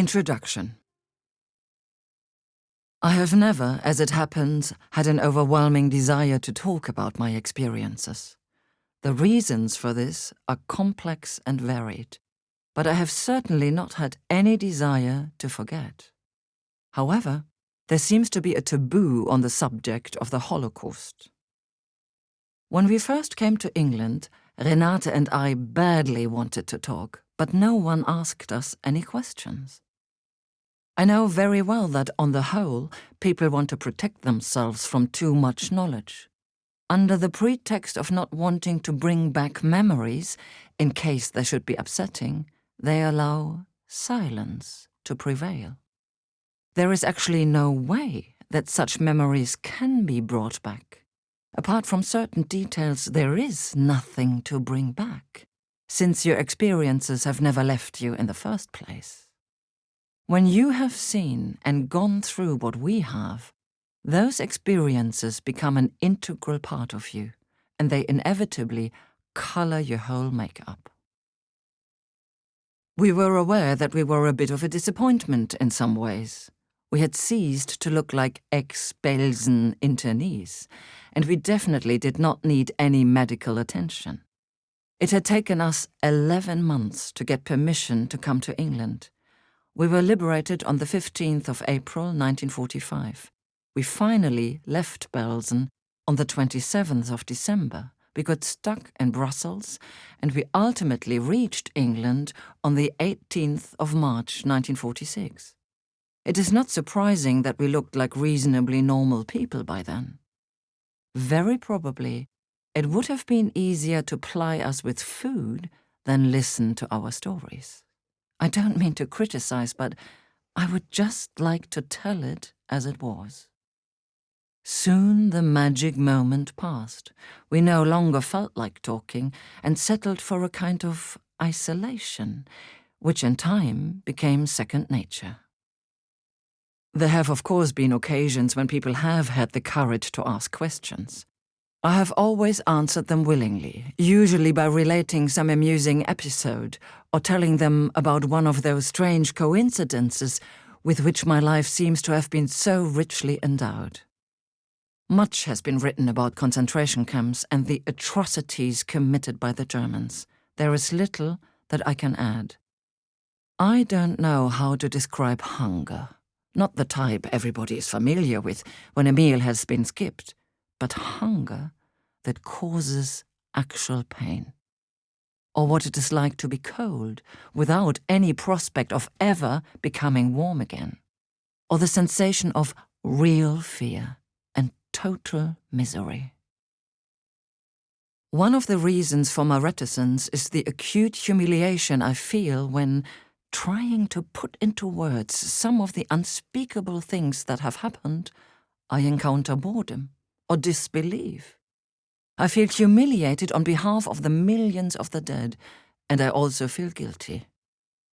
Introduction. I have never, as it happens, had an overwhelming desire to talk about my experiences. The reasons for this are complex and varied, but I have certainly not had any desire to forget. However, there seems to be a taboo on the subject of the Holocaust. When we first came to England, Renate and I badly wanted to talk, but no one asked us any questions. I know very well that, on the whole, people want to protect themselves from too much knowledge. Under the pretext of not wanting to bring back memories, in case they should be upsetting, they allow silence to prevail. There is actually no way that such memories can be brought back. Apart from certain details, there is nothing to bring back, since your experiences have never left you in the first place. When you have seen and gone through what we have, those experiences become an integral part of you, and they inevitably color your whole makeup. We were aware that we were a bit of a disappointment in some ways. We had ceased to look like ex-Belsen internees, and we definitely did not need any medical attention. It had taken us 11 months to get permission to come to England. We were liberated on the 15th of April 1945. We finally left Belsen on the 27th of December. We got stuck in Brussels, and we ultimately reached England on the 18th of March 1946. It is not surprising that we looked like reasonably normal people by then. Very probably, it would have been easier to ply us with food than listen to our stories. I don't mean to criticize, but I would just like to tell it as it was. Soon the magic moment passed. We no longer felt like talking and settled for a kind of isolation, which in time became second nature. There have of course been occasions when people have had the courage to ask questions. I have always answered them willingly, usually by relating some amusing episode or telling them about one of those strange coincidences with which my life seems to have been so richly endowed. Much has been written about concentration camps and the atrocities committed by the Germans. There is little that I can add. I don't know how to describe hunger, not the type everybody is familiar with when a meal has been skipped, but hunger that causes actual pain. Or what it is like to be cold without any prospect of ever becoming warm again. Or the sensation of real fear and total misery. One of the reasons for my reticence is the acute humiliation I feel when, trying to put into words some of the unspeakable things that have happened, I encounter boredom or disbelief. I feel humiliated on behalf of the millions of the dead, and I also feel guilty.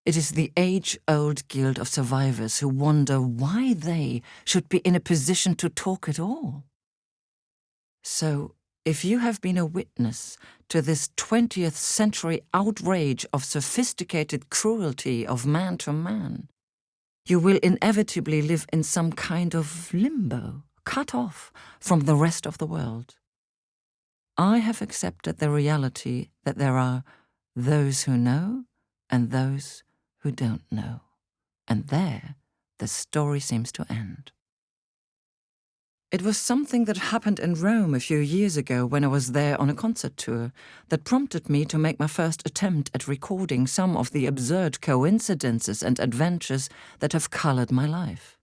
It is the age-old guilt of survivors who wonder why they should be in a position to talk at all. So, if you have been a witness to this 20th century outrage of sophisticated cruelty of man to man, you will inevitably live in some kind of limbo, cut off from the rest of the world. I have accepted the reality that there are those who know and those who don't know, and there the story seems to end. It was something that happened in Rome a few years ago when I was there on a concert tour that prompted me to make my first attempt at recording some of the absurd coincidences and adventures that have colored my life.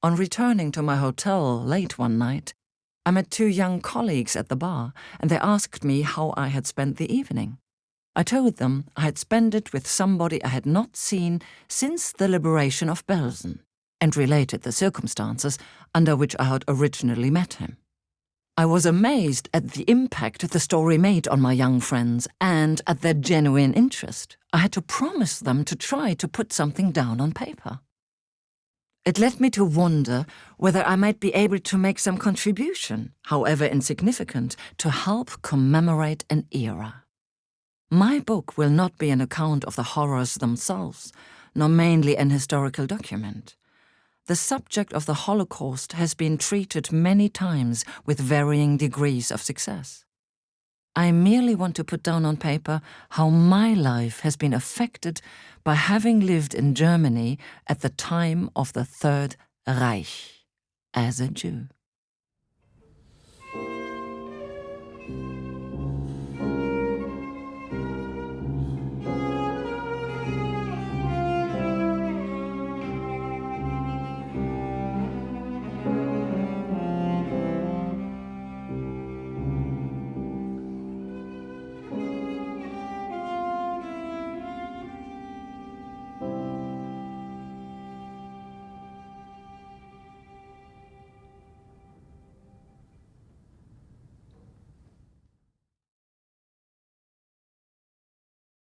On returning to my hotel late one night, I met two young colleagues at the bar, and they asked me how I had spent the evening. I told them I had spent it with somebody I had not seen since the liberation of Belsen, and related the circumstances under which I had originally met him. I was amazed at the impact the story made on my young friends and at their genuine interest. I had to promise them to try to put something down on paper. It led me to wonder whether I might be able to make some contribution, however insignificant, to help commemorate an era. My book will not be an account of the horrors themselves, nor mainly an historical document. The subject of the Holocaust has been treated many times with varying degrees of success. I merely want to put down on paper how my life has been affected by having lived in Germany at the time of the Third Reich as a Jew.